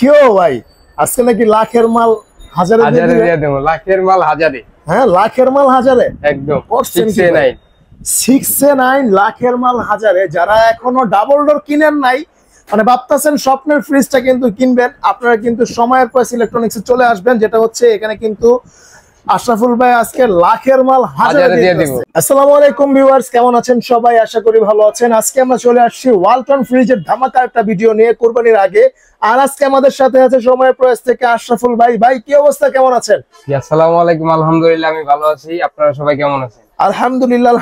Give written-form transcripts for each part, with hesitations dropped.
কেউ ভাই আজকে নাকি লাখের মাল হাজারে দিয়ে দেবো। লাখের মাল হাজারে। হ্যাঁ, লাখের মাল হাজারে একদম 6 9 লাখের মাল হাজারে। যারা এখনো ডাবল ডোর কিনেন নাই, মানে ভাবতেছেন স্বপ্নের ফ্রিজটা কিন্তু কিনবেন, আপনারা কিন্তু সময়ের পর ইলেকট্রনিক্সে চলে আসবেন। যেটা হচ্ছে এখানে কিন্তু আশরাফুল ভাই আজকে লাখের মাল হাজারে দিয়ে দিবে। আসসালামু আলাইকুম ভিউয়ার্স, কেমন আছেন সবাই? আশা করি ভালো আছেন। আজকে আমরা চলে আসছি ওয়ালটন ফ্রিজের ধামাকা একটা ভিডিও নিয়ে কুরবানির আগে। আর আজকে আমাদের সাথে আছে সময়ের প্রয়াস থেকে আশরাফুল ভাই। ভাই কি অবস্থা, কেমন আছেন? আসসালামু আলাইকুম। আলহামদুলিল্লাহ আমি ভালো আছি, আপনারা সবাই কেমন আছেন? আলহামদুলিল্লাহ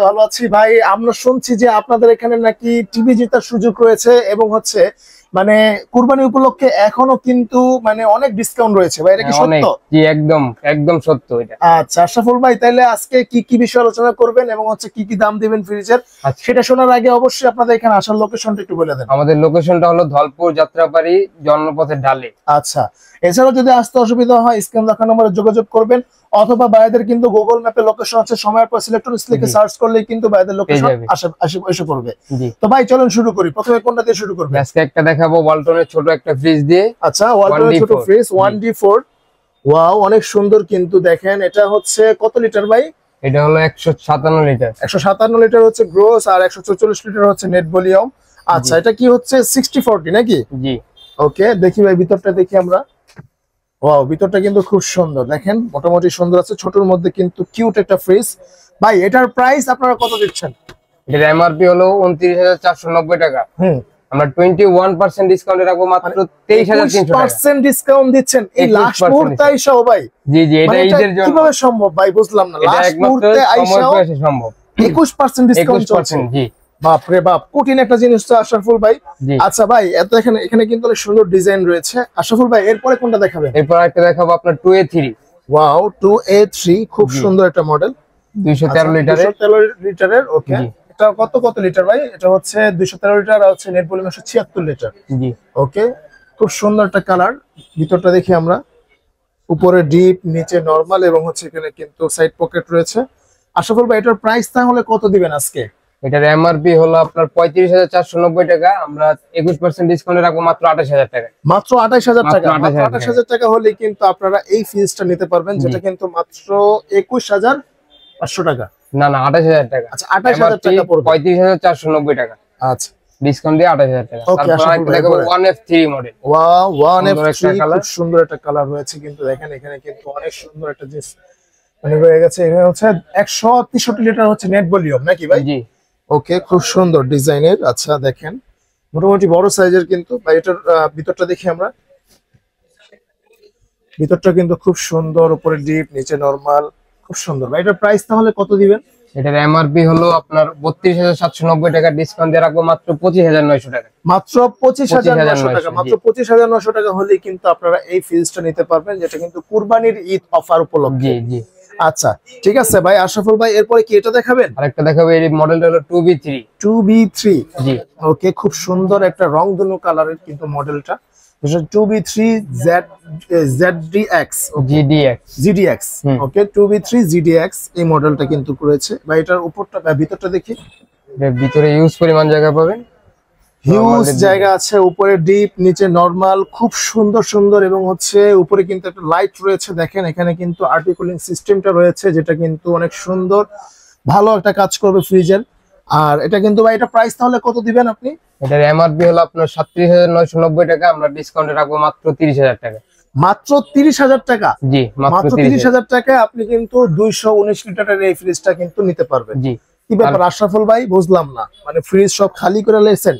ভালো আছি ভাই। আমরা শুনছি যে আপনাদের এখানে নাকি টিভি জেতার সুযোগ রয়েছে এবং হচ্ছে মানে কুরবানি উপলক্ষে এখনো কিন্তু মানে অনেক ডিসকাউন্ট রয়েছে ভাই, এটা কি সত্য? জি একদম সত্য এটা। আচ্ছা আশরাফুল ভাই, তাহলে আজকে কি কি বিষয় আলোচনা করবেন এবং হচ্ছে কি কি দাম দিবেন ফ্রিজের, সেটা শোনার আগে অবশ্যই আপনাদের এখানে আসার লোকেশনটা একটু বলে দেন। আমাদের লোকেশনটা হলো ধলপুর যাত্রাবাড়ি জন্মপথের ঢালে। আচ্ছা, এছাড়াও যদি আসতে অসুবিধা হয় স্ক্রিন দেখা নম্বরে যোগাযোগ করবেন, অথবা বাইরের কিন্তু গুগল ম্যাপে লোকেশন আছে, সময়ের পর ইলেকট্রনিক্স লিখে সার্চ করলেই কিন্তু বাইরের লোকেশন এসে পড়বে। তো ভাই চলেন শুরু করি। প্রথমে কোনটা দিয়ে শুরু করবেন? আজকে একটা দেখাবো ওয়ালটনের ছোট একটা ফ্রিজ দিয়ে। আচ্ছা, ওয়ালটনের ছোট ফ্রিজ 1D4। ওয়াও, অনেক সুন্দর কিন্তু। দেখেন এটা হচ্ছে কত লিটার ভাই? এটা হলো 157 লিটার। 157 লিটার হচ্ছে গ্রোস, আর 144 লিটার হচ্ছে নেট ভলিউম। আচ্ছা, এটা কি হচ্ছে 60/40 নাকি? জি। ওকে, দেখি ভাই ভিতরটা দেখি আমরা। ওয়াও, ভিতরটা কিন্তু খুব সুন্দর। দেখেন মোটামুটি সুন্দর আছে, ছোটর মধ্যে কিন্তু কিউট একটা ফ্রিজ। ভাই এটার প্রাইস আপনারা কত দিচ্ছেন? এর এমআরপি হলো 29,490 টাকা। আমরা 21% ডিসকাউন্টে রাখবো মাত্র 23,300 টাকা। 20% ডিসকাউন্ট দিচ্ছেন এই লাস্ট মুহূর্তে আইসাও ভাই? জি এটা ঈদের জন্য। কিভাবে সম্ভব ভাই, বুঝলাম না। লাস্ট মুহূর্তে আইসাও সম্ভব। 21% ডিসকাউন্ট চলছে। জি বাপ রে বাপ, কঠিন একটা জিনিস তো আশরাফুল ভাই। আচ্ছা ভাই, এখানে কিন্তু অনেক সুন্দর ডিজাইন রয়েছে। আশরাফুল ভাই এরপরে কোনটা দেখাবেন? এরপর একটা দেখাবো আপনার 2A3। ওয়াও, 2A3 খুব সুন্দর একটা মডেল, 213 লিটারের। ওকে, এটা কত লিটার ভাই? এটা হচ্ছে 213 লিটার, আর হচ্ছে নেট ভলিউম 176 লিটার। জি ওকে, খুব সুন্দর একটা কালার। ভিতরটা দেখি আমরা। উপরে ডিপ, নিচে নরমাল, এবং হচ্ছে এখানে কিন্তু সাইড পকেট রয়েছে। আশরাফুল ভাই এটার প্রাইস তাহলে কত দিবেন আজকে? এটার এমআরপি হলো আপনার 35,490 টাকা। আমরা 21% ডিসকাউন্টে রাখবো মাত্র 28,000 টাকা। মাত্র 28,000 টাকা। 28,000 টাকা হলে কিন্তু আপনারা এই ফ্রিজটা নিতে পারবেন, যেটা কিন্তু মাত্র 21,500 টাকা। না 28,000 টাকা। আচ্ছা, 28,000 টাকা পড়বে। 35,490 টাকা। আচ্ছা, ডিসকাউন্ট দিয়ে 28,000 টাকা। তারপর দেখো 1F3 মডেল। ওয়াও, 1F3 খুব সুন্দর একটা কালার রয়েছে কিন্তু। দেখেন এখানে কিন্তু অনেক সুন্দর একটা জিনিস মানে রয়ে গেছে। এখানে হচ্ছে 163 লিটার হচ্ছে নেট ভলিউম নাকি ভাই? জি। ওকে, খুব সুন্দর ডিজাইনের। আচ্ছা দেখেন মোটামুটি বড় সাইজের কিন্তু। ভাই এটার ভিতরটা দেখি আমরা। ভিতরটা কিন্তু খুব সুন্দর, উপরে ডিপ, নিচে নরমাল, খুব সুন্দর। ভাই এটার প্রাইস তাহলে কত দিবেন? এটার এমআরপি হলো আপনার 32,790 টাকা। ডিসকাউন্ট দিয়ে রাখবো মাত্র 25,900 টাকা। মাত্র 25,900 টাকা। মাত্র 25,900 টাকা হলেই কিন্তু আপনারা এই ফ্রিজটা নিতে পারবেন, যেটা কিন্তু কুরবানির ঈদ অফার উপলক্ষে। জি। আচ্ছা ঠিক আছে ভাই। আশরাফুল ভাই এরপরে কি এটা দেখাবেন? আরেকটা দেখাবো, এই মডেলটা হলো 2B3। জি। ওকে, খুব সুন্দর একটা রংধনু কালারের কিন্তু মডেলটা। 2B3 ZDX। ওকে, 2B3 ZDX এই মডেলটা কিন্তু করেছে। ভাই এটার উপরটা ভিতরটা দেখি। ভিতরে ইউজ পরিমাণ জায়গা পাবেন, হিউজ জায়গা আছে। উপরে ডিপ, নিচে নরমাল, খুব সুন্দর। এবং হচ্ছে উপরে কিন্তু একটা লাইট রয়েছে। দেখেন এখানে কিন্তু আর্টিকুলিং সিস্টেমটা রয়েছে, যেটা কিন্তু অনেক সুন্দর, ভালো একটা কাজ করবে ফ্রিজের। আর এটা কিন্তু ভাই এটা প্রাইস তাহলে কত দিবেন আপনি? এটার এমআরপি হলো আপনার 37,990 টাকা। আমরা ডিসকাউন্টে রাখবো মাত্র 30,000 টাকা। মাত্র 30,000 টাকা? জি, মাত্র 30,000 টাকায় আপনি কিন্তু 219 লিটারের এই ফ্রিজটা কিন্তু নিতে পারবেন। জি। কি ব্যাপার আশরাফুল ভাই, বুঝলাম না, মানে ফ্রিজ সব খালি করে লেছেন?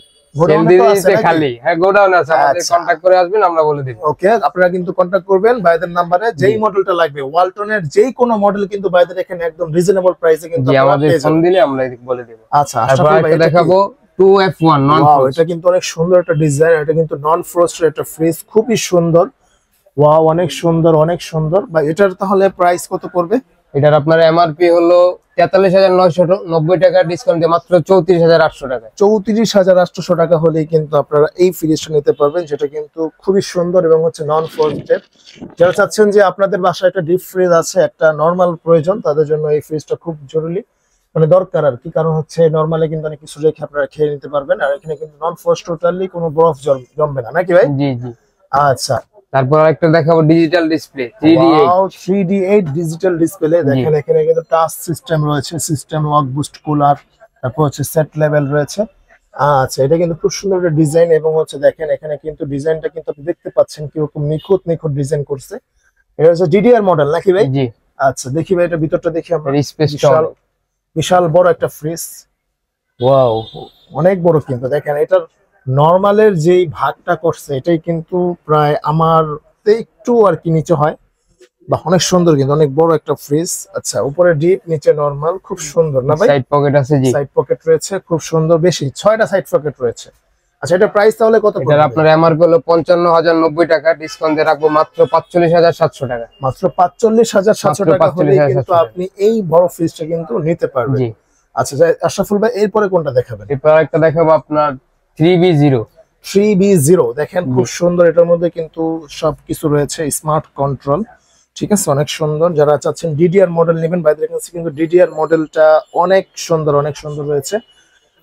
খালি? হ্যাঁ, গোডাউন আছে, আমাদের কন্টাক্ট করে আসবেন, আমরা বলে দিব। ওকে, আপনারা কিন্তু কন্টাক্ট করবেন ভাইদের নাম্বারে। যেই মডেলটা লাগবে ওয়ালটনের যেই কোনো মডেল কিন্তু ভাইদের এখানে একদম রিজনেবল প্রাইসে কিন্তু আমাদের ফোন দিলে আমরা বলে দেব। আচ্ছা আশরাফুল ভাই দেখাবো 2F1 নন ফ্রস্ট। এটা কিন্তু অনেক সুন্দর একটা ডিজাইন। এটা কিন্তু নন ফ্রস্টের একটা ফ্রিজ, খুবই সুন্দর। ওয়াও, অনেক সুন্দর। ভাই এটার তাহলে প্রাইস কত পড়বে? এটার আপনার এমআরপি হলো 43,990 টাকা। ডিসকাউন্ট দিয়ে মাত্র 34,800 টাকা। 34,800 টাকা হলেই কিন্তু আপনারা এই ফ্রিজটা নিতে পারবেন, যেটা কিন্তু খুবই সুন্দর এবং হচ্ছে নন ফ্রস্টেড। যারা চাচ্ছেন যে আপনাদের বাসায় একটা ডিপ ফ্রিজ আছে, একটা নরমাল প্রয়োজন, তাদের জন্য এই ফ্রিজটা খুব জরুরি, মানে দরকার আর কি। কারণ হচ্ছে নরমালি কিন্তু অনেক কিছু রেখে আপনারা খেয়ে নিতে পারবেন, আর এখানে কিন্তু নন ফ্রস্ট টোটালি কোনো বরফ জমবে না নাকি ভাই? জি। আচ্ছা, তারপর আরেকটা দেখাবো digital display 3D8। Wow 3D8 digital display, দেখেন এখানে কিন্তু টাচ সিস্টেম রয়েছে, সিস্টেম লক, বুস্ট, কুলার, তারপর হচ্ছে সেট লেভেল রয়েছে। আচ্ছা, এটা কিন্তু খুব সুন্দর একটা ডিজাইন, এবং হচ্ছে দেখেন এখানে কিন্তু ডিজাইনটা কিন্তু আপনি দেখতে পাচ্ছেন কিরকম নিখুঁত নিখুঁত ডিজাইন করছে। এটা হচ্ছে ডিডিআর মডেল নাকি ভাই? জি। আচ্ছা, দেখি ভাই এটা ভিতরটা দেখি আমরা। স্পেসটা বিশাল বিশাল বড় একটা ফ্রিজ, ওয়াও অনেক বড় কিন্তু। দেখেন এটার নরমালের যেই ভাগটা করছে এটাই কিন্তু প্রায় আমার একটু আর কি নিচে হয়, বা অনেক সুন্দর কিন্তু, অনেক বড় একটা ফ্রিজ। আচ্ছা, উপরে ডিপ, নিচে নরমাল, খুব সুন্দর না ভাই? সাইড পকেট আছে। জি, সাইড পকেট রয়েছে, খুব সুন্দর, বেশি 6টা সাইড পকেট রয়েছে। আচ্ছা, এটা প্রাইস তাহলে কত এটার পড়বে? আপনার এমআরপি হলো 55,090 টাকা, ডিসকাউন্ট দিয়ে রাখবো মাত্র 45,700 টাকা। মাত্র 45,700 টাকা হলে 45,700 কিন্তু আপনি এই বড় ফ্রিজটা কিন্তু নিতে পারবেন। জি। আচ্ছা, আশরাফুল ভাই এরপরে কোনটা দেখাবেন? এরপর একটা দেখাবো আপনার 3B0। 3B0 দেখেন খুব সুন্দর, এটার মধ্যে কিন্তু সবকিছু রয়েছে, স্মার্ট কন্ট্রোল, ঠিক আছে, অনেক সুন্দর। যারা চাচ্ছেন ডিডিআর মডেল নেবেন, বাইরের কাছে কিন্তু ডিডিআর মডেলটা অনেক সুন্দর, অনেক সুন্দর রয়েছে।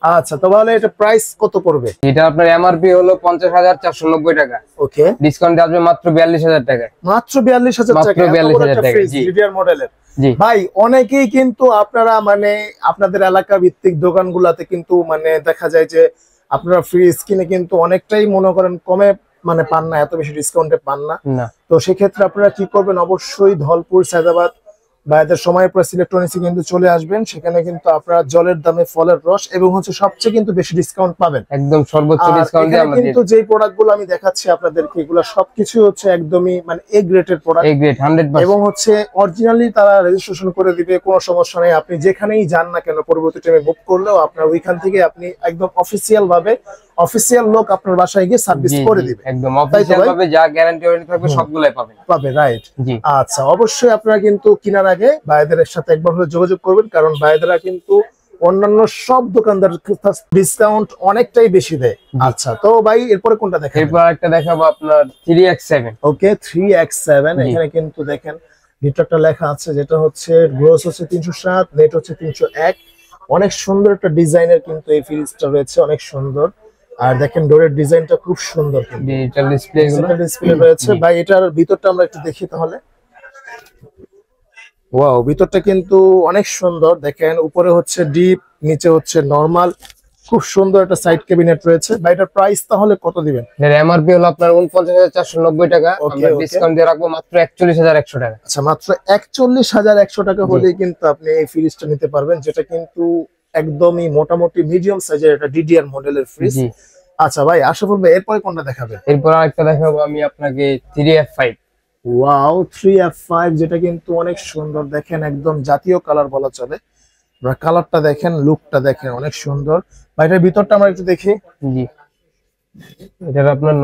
আচ্ছা, তাহলে এটা প্রাইস কত পড়বে? এটা আপনার এমআরপি হলো 50,490 টাকা, ওকে, ডিসকাউন্ট আসবে মাত্র 42,000 টাকায়। মাত্র 42,000 মাত্র টাকা, 42,000 টাকা, জি। ডিডিআর মডেলের। জি ভাই, অনেকেই কিন্তু আপনারা মানে আপনাদের এলাকা ভিত্তিক দোকানগুলাতে কিন্তু মানে দেখা যায় যে আপনারা ফ্রিজ কিনে কিন্তু অনেকটাই মনে করেন কমে মানে পান না, এত বেশি ডিসকাউন্টে পান না। না, তো সেক্ষেত্রে আপনারা কি করবেন, অবশ্যই ধলপুর, সায়দাবাদ বা এদের সময় প্রেস ইলেকট্রনিক্সে কিন্তু চলে আসবেন। সেখানে কিন্তু আপনারা জলের দামে ফলের রস এবং হচ্ছে সবচেয়ে কিন্তু বেশি ডিসকাউন্ট পাবেন, একদম সর্বোচ্চ আর ডিসকাউন্টে এখানে আমরা কিন্তু যে প্রোডাক্টগুলো আমি দেখাচ্ছি আপনাদেরকে, এগুলো সবকিছু হচ্ছে একদমই মানে এ গ্রেডের প্রোডাক্ট, এই গ্রেড 100%। এবং হচ্ছে অরিজিনালি তারা রেজিস্ট্রেশন করে দিবে, কোনো সমস্যা নেই। আপনি যেখানেই যান না কেন, পরবর্তী টাইমে বুক করলেও আপনার ওইখান থেকে আপনি একদম অফিসিয়াল ভাবে, অফিসিয়াল লোক আপনার বাসায় গিয়ে সার্ভিস করে দিবে, একদম অফিসিয়াল ভাবে যা গ্যারান্টি ওয়ারেন্টি থাকবে সবগুলাই পাবেন। পাবে, রাইট? জি। আচ্ছা, অবশ্যই আপনারা কিন্তু কেনার আগে ভাইদের সাথে একবার হলে যোগাযোগ করবেন, কারণ ভাইদেরা কিন্তু অন্যান্য সব দোকানদার ডিসকাউন্ট অনেকটাই বেশি দেয়। আচ্ছা, তো ভাই এরপরে কোনটা দেখেন? এরপর একটা দেখাবো আপনার 3X7। ওকে, 3X7, এখানে কিন্তু দেখেন ভিতরটা লেখা আছে, যেটা হচ্ছে গ্রোস হচ্ছে 307, নেট হচ্ছে 301। অনেক সুন্দর একটা ডিজাইনের কিন্তু এই ফ্রিজটা রয়েছে, অনেক সুন্দর। আর দেখেন ডোরের ডিজাইনটা খুব সুন্দর, কিন্তু ডিজিটাল ডিসপ্লে গুলো ডিসপ্লে রয়েছে। ভাই, এটার ভিতরটা আমরা একটু দেখি তাহলে। ওয়াও, ভিতরটা কিন্তু অনেক সুন্দর, দেখেন উপরে হচ্ছে ডিপ, নিচে হচ্ছে নরমাল, খুব সুন্দর একটা সাইড ক্যাবিনেট রয়েছে। ভাই, এটার প্রাইস তাহলে কত দিবেন? এর এমআরপি হলো আপনার 49,490 টাকা, ওকে, আমরা ওকে। ডিসকাউন্ট দিয়ে রাখবো মাত্র 41,100 টাকা। আচ্ছা, মাত্র 41,100 টাকা হলেই কিন্তু আপনি এই ফ্রিজটা নিতে পারবেন, যেটা কিন্তু একদমই মোটামুটি মিডিয়াম সাইজের একটা ডিডিআর মডেলের ফ্রিজ। জি। আচ্ছা ভাই, আশরাফুল ভাই এরপরে কোনটা দেখাবে? এরপর আরেকটা দেখাবো আমি আপনাকে 3F5। ওয়াও, 3F5, যেটা কিন্তু অনেক সুন্দর, দেখেন একদম জাতীয় কালার বলা চলে। আপনারা কালারটা দেখেন, লুকটা দেখেন, অনেক সুন্দর। ভাই, এটার ভিতরটা আমরা একটু দেখি। জি, এটার আপনার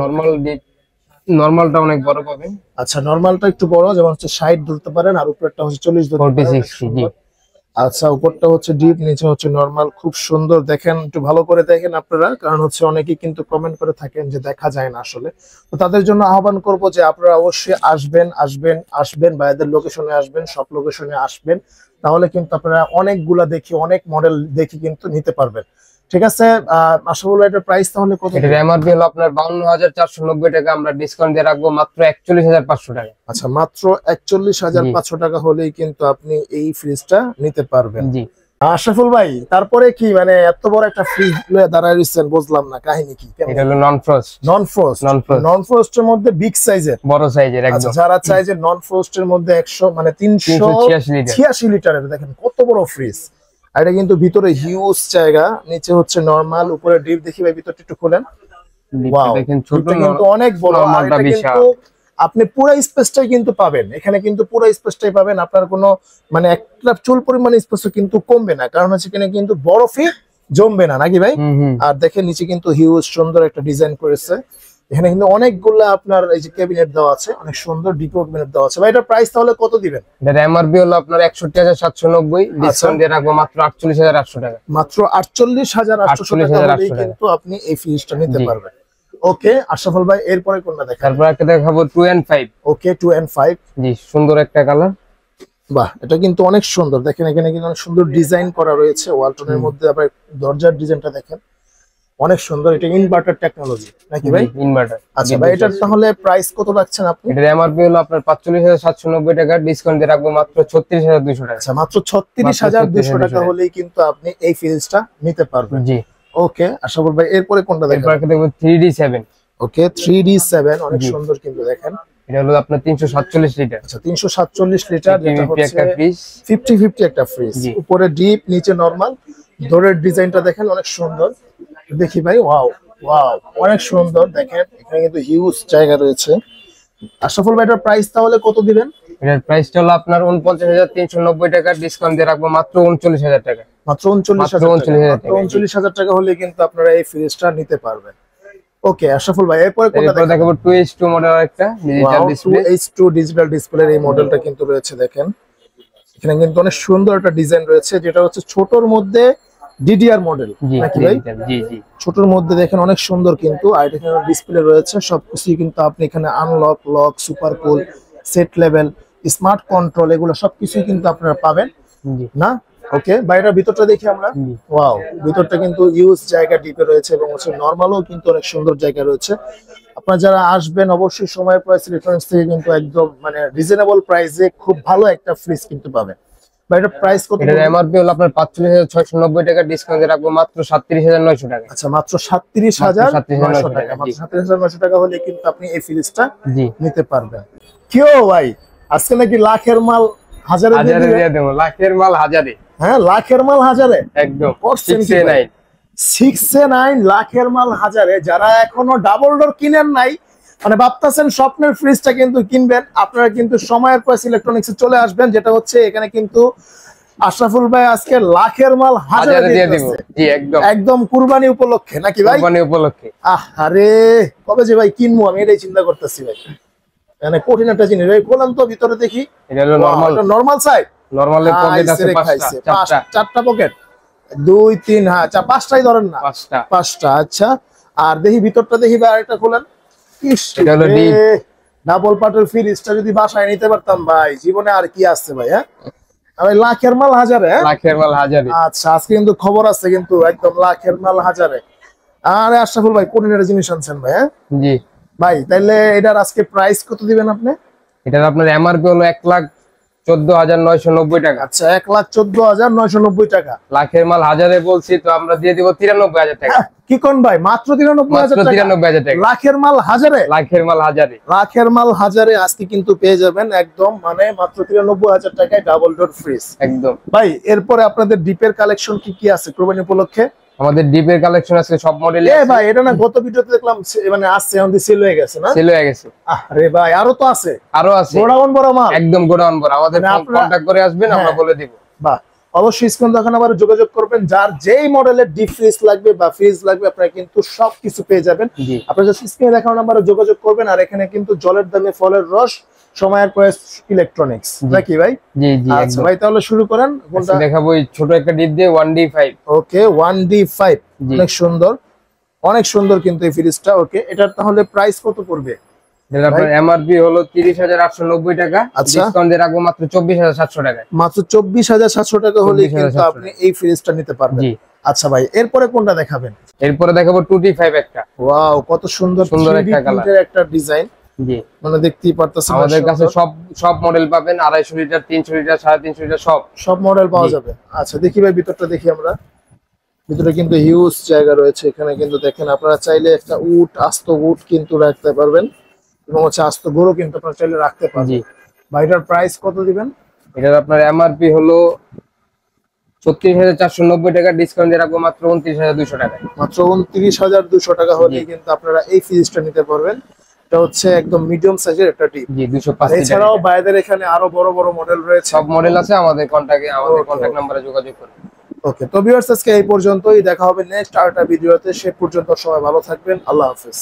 নরমালটা অনেক বড় পাবেন। আচ্ছা, নরমালটা একটু বড়, যেমন হচ্ছে 60 ধরতে পারেন, আর উপরেরটা হচ্ছে 40 ধরতে পারেন, 40, অনেক 60। জি, সুন্দর। আচ্ছা, উপরটা হচ্ছে ডিপ, নিচে হচ্ছে নরমাল, খুব সুন্দর। দেখেন, একটু ভালো করে দেখেন আপনারা, কারণ হচ্ছে অনেকেই কিন্তু কমেন্ট করে থাকেন যে দেখা যায় না আসলে। তো তাদের জন্য আহ্বান করব যে আপনারা অবশ্যই আসবেন, আসবেন, আসবেন, ভাইদের লোকেশনে আসবেন, সব লোকেশনে আসবেন, তাহলে কিন্তু আপনারা অনেকগুলা দেখি, অনেক মডেল দেখি কিন্তু নিতে পারবেন। ঠিক আছে, আশরাফুল ভাই, এটার প্রাইস তাহলে কত? এটার এমআরপি হলো আপনার 52,490 টাকা, আমরা ডিসকাউন্ট দিয়ে রাখবো মাত্র 41,500 টাকা। আচ্ছা, মাত্র 41,500 টাকা হলেই কিন্তু আপনি এই ফ্রিজটা নিতে পারবেন। জি। আশরাফুল ভাই, তারপরে কি মানে এত বড় একটা ফ্রিজ লয়ে দাঁড়ায় রইছেন, বুঝলাম না কাহিনী কি? এটা হলো নন ফ্রস্ট। নন ফ্রোস্ট, নন ফ্রোস্টের মধ্যে বিগ সাইজের, বড় সাইজের আচ্ছা, একদম। যারা চায় যে নন ফ্রোস্টের মধ্যে 100 মানে 386 লিটারের, দেখেন কত বড় ফ্রিজ। আর এটা কিন্তু ভিতরে হিউজ জায়গা, নিচে হচ্ছে নরমাল, উপরে ডিপ। দেখি ভাই ভিতরটা একটু খুলেন। ওয়াও, দেখেন ছোট, এটা কিন্তু অনেক বড়, আর নরমালটা এটা বিশাল। কিন্তু আপনি পুরো স্পেসটাই কিন্তু পাবেন, এখানে কিন্তু পুরো স্পেসটাই পাবেন। আপনার কোনো মানে একটা চুল পরিমাণ স্পেসও কিন্তু কমবে না, কারণ হচ্ছে এখানে কিন্তু বরফই জমবে না, নাকি ভাই? আর দেখেন নিচে কিন্তু হিউজ সুন্দর একটা ডিজাইন করেছে। এখানে কিন্তু অনেকগুলা আপনার এই যে ক্যাবিনেট দেওয়া আছে, অনেক সুন্দর ডিপো ক্যাবিনেট দেওয়া আছে। ভাই, এটার প্রাইস তাহলে কত দিবেন? এটার এমআরপি হলো আপনার 61,790, ডিসকাউন্ট দিয়ে রাখবো মাত্র 48,800 টাকা। মাত্র 48,800 টাকা হলেই কিন্তু আপনি এই ফ্রিজটা নিতে পারবেন। ওকে, আশরাফুল ভাই এরপরে কোনটা দেখাবেন? তারপর একটা দেখাবো 2N5। ওকে, 2N5, জি, সুন্দর একটা কালার। বাহ, এটা কিন্তু অনেক সুন্দর। দেখেন এখানে কিন্তু অনেক সুন্দর ডিজাইন করা রয়েছে ওয়ালটনের মধ্যে। আবার দরজার ডিজাইনটা দেখেন, অনেক সুন্দর, এটা ইনভার্টার টেকনোলজি নাকি ভাই? ইনভার্টার। আচ্ছা ভাই, এটার তাহলে প্রাইস কত রাখছেন আপনি? এটার এমআরপি হলো আপনার ৪৫,৭৯০ টাকা, ডিসকাউন্ট দিয়ে রাখবো মাত্র ৩৬,২০০ টাকা। আচ্ছা, মাত্র ৩৬,২০০ টাকা হলেই কিন্তু আপনি এই ফ্রিজটা নিতে পারবেন। জি ওকে, আশা করি ভাই এরপরে কোনটা দেখবেন? এরপর দেখবো 3D7। ওকে, 3D7 অনেক সুন্দর কিন্তু দেখেন। এটা হলো আপনার ৩৪৭ লিটার। আচ্ছা, ৩৪৭ লিটার, যেটা হচ্ছে একটা ফ্রিজ, 50-50 একটা ফ্রিজ, উপরে ডিপ নিচে নরমাল। ডোরের ডিজাইনটা দেখেন অনেক সুন্দর, দেখি ভাই। ওয়াও ওয়াও, অনেক সুন্দর দেখেন। এখানে কিন্তু হিউজ জায়গা রয়েছে। আশরাফুল ভাই, এটার প্রাইস তাহলে কত দিবেন? এটার প্রাইসটা হলো আপনার ৪৯,৩৯০ টাকা, ডিসকাউন্ট দিয়ে রাখবো মাত্র ৩৯,০০০ টাকা। মাত্র ৩৯,০০০ টাকা হলে কিন্তু আপনারা এই ফ্রিজটা নিতে পারবেন। ওকে আশরাফুল ভাই, এরপরে কোনটা দেখাবো? 2H2 মডেল একটা ডিজিটাল ডিসপ্লে। 2H2 ডিজিটাল ডিসপ্লের এই মডেলটা কিন্তু রয়েছে দেখেন। এখানে কিন্তু অনেক সুন্দর একটা ডিজাইন রয়েছে, যেটা হচ্ছে ছোটর মধ্যে ডিডিআর মডেল নাকি ভাই? জি জি, ছোটর মধ্যে দেখেন অনেক সুন্দর কিন্তু। আর এখানে ডিসপ্লে রয়েছে সবকিছু কিন্তু আপনি এখানে unlock, lock, super cool, set level, smart control, এগুলো সবকিছুই কিন্তু আপনারা পাবেন না? ওকে, বাইরের ভিতরটা দেখি আমরা। ওয়াও, ভিতরটা কিন্তু ইউজ জায়গা ডিপে রয়েছে এবং হচ্ছে নরমালও কিন্তু অনেক সুন্দর জায়গা রয়েছে। আপনারা যারা আসবেন অবশ্যই সময় প্রাইস ইলেকট্রনিক্স থেকে কিন্তু একদম মানে রিজনেবল প্রাইসে খুব ভালো একটা ফ্রিজ কিনতে পাবেন। বাইরের প্রাইস কত? এটার এমআরপি হলো আপনার ৪৫,৬৯০ টাকা, ডিসকাউন্ট দিয়ে রাখবো মাত্র ৩৭,৯০০ টাকা। আচ্ছা, মাত্র ৩৭,৯০০ টাকা। মাত্র ৩৭,৯০০ টাকা হলে কিন্তু আপনি এই ফ্রিজটা নিতে পারবেন। কিও ভাই, আজকে নাকি লাখের মাল হাজারে দিয়ে দেবো? লাখের মাল হাজারে। হ্যাঁ, লাখের মাল হাজারে একদম। 6A9 লাখের মাল হাজারে। যারা এখনো ডাবল ডোর কিনেন নাই, মানে ভাবতেছেন স্বপ্নের ফ্রিজটা কিন্তু কিনবেন, আপনারা কিন্তু সময়ের প্রাইস ইলেকট্রনিক্সে চলে আসবেন, যেটা হচ্ছে এখানে কিন্তু আশরাফুল ভাই আজকে লাখের মাল হাজারে দিয়ে দিব। জি একদম, একদম কুরবানি উপলক্ষে নাকি ভাই? কুরবানি উপলক্ষে। আরে কবে যে ভাই কিনবো আমি এটাই চিন্তা করতেছি ভাই। মানে কঠিন একটা জিনিস ভাই, বলেন তো ভিতরে দেখি। এটা হলো নরমাল, নরমাল সাইজ। নরমালের পকেট আছে 5টা, 4টা পকেট, 2 3 হ্যাঁ 5টাই ধরেন না, 5টা। আচ্ছা, আর দেখি ভিতরটা দেখি ভাই, আরেকটা খোলেন। এটা হলো ডাবল পার্টের ফ্রিজটা যদি বাসায় নিতে পারতাম ভাই, জীবনে আর কি আছে ভাই। হ্যাঁ, লাখের মাল হাজারে। লাখের মাল হাজারে। আচ্ছা, আজকে কিন্তু খবর আছে কিন্তু একদম লাখের মাল হাজারে। আরে আশরাফুল ভাই, কোন একটা জিনিস আনছেন ভাই? হ্যাঁ জি ভাই, তাইলে এটার আজকে প্রাইস কত দিবেন আপনি? এটার আপনার এমআরপি হলো ১,১৪,৯৯০ টাকা। আচ্ছা, ১,১৪,৯৯০ টাকা। লাখের মাল হাজারে বলছি তো, আমরা দিয়ে দিব ৯৩,০০০ টাকা। কি কোন ভাই, মাত্র ৯৩,০০০ টাকা? ৯৩,০০০ টাকা। লাখের মাল হাজারে? লাখের মাল হাজারে। লাখের মাল হাজারে আজকে কিন্তু পেয়ে যাবেন একদম, মানে মাত্র ৯৩,০০০ টাকায় ডাবল ডোর ফ্রিজ একদম। ভাই, এরপরে আপনাদের ডিপের কালেকশন কি কি আছে কোরবানি উপলক্ষে? আমাদের ডিপের কালেকশন আছে সব মডেলে। ভাই, এটা না গত ভিডিওতে দেখলাম মানে আসছে, আমাদের সেল হয়ে গেছে না? সেল হয়ে গেছে। আরে ভাই, আরো তো আছে? আরো আছে, গোডাউন বড় মাল। একদম গোডাউন বড়। আমাদের কন্টাক্ট করে আসবেন, আমরা বলে দিব। বাহ, অবশ্যই স্ক্রিন দেখানো আবার যোগাযোগ করবেন। যার যেই মডেলের ডিপ ফ্রিজ লাগবে বা ফ্রিজ লাগবে, আপনারা কিন্তু সবকিছু পেয়ে যাবেন। আপনারা জাস্ট স্ক্রিনে দেখানো নাম্বারে যোগাযোগ করবেন। আর এখানে কিন্তু জলের দামে ফলের রস, সময়ের প্রাইস ইলেকট্রনিক্স নাকি ভাই? জি জি। আচ্ছা ভাই, তাহলে শুরু করেন। কোনটা দেখাবো? এই ছোট একটা ডিপ দিয়ে 1D5। ওকে, 1D5 অনেক সুন্দর, অনেক সুন্দর কিন্তু এই ফ্রিজটা। ওকে, এটার তাহলে প্রাইস কত পড়বে? আপনার এমআরপি হলো ৩০,৮৯০ টাকা, ডিসকাউন্ট দিয়ে রাখবো মাত্র ২৪,৭০০ টাকা। মাত্র ২৪,৭০০ টাকা হলে কিন্তু আপনি এই ফ্রিজটা নিতে পারবেন। আচ্ছা ভাই, এরপরে কোনটা দেখাবেন? এরপরে দেখাবো 2D5 একটা। ওয়াও, কত সুন্দর সুন্দর একটা কালার, একটা ডিজাইন। জি, মানে দেখতেই পারতেছেন আমাদের কাছে সব মডেল পাবেন। ২৫০ লিটার, 300 লিটার, 350 লিটার, সব মডেল পাওয়া যাবে। আচ্ছা, দেখি ভাই ভিতরটা দেখি আমরা। ভিতরে কিন্তু হিউজ জায়গা রয়েছে। এখানে কিন্তু দেখেন, আপনারা চাইলে একটা আস্ত উট কিন্তু রাখতে পারবেন এবং হচ্ছে আস্ত গরু কিন্তু আপনারা চাইলে রাখতে পারবেন। ভাই, এটার প্রাইস কত দিবেন? এটার আপনার এমআরপি হলো ৩৬,৪৯০ টাকা, ডিসকাউন্ট দিয়ে রাখবো মাত্র ২৯,২০০ টাকা। মাত্র ২৯,২০০ টাকা হলে কিন্তু আপনারা এই ফ্রিজটা নিতে পারবেন। এটা হচ্ছে একদম মিডিয়াম সাইজের একটা ডিপ। জি, ২০৫ লিটার। এছাড়াও বাইরের এখানে আরো বড় বড় মডেল রয়েছে। সব মডেল আছে, আমাদের কন্টাক্ট নম্বরে যোগাযোগ করুন। ওকে, তো ভিউয়ার্স, আজকে এই পর্যন্তই। দেখা হবে নেক্সট আরেকটা ভিডিওতে। সে পর্যন্ত সবাই ভালো থাকবেন। আল্লাহ হাফেজ।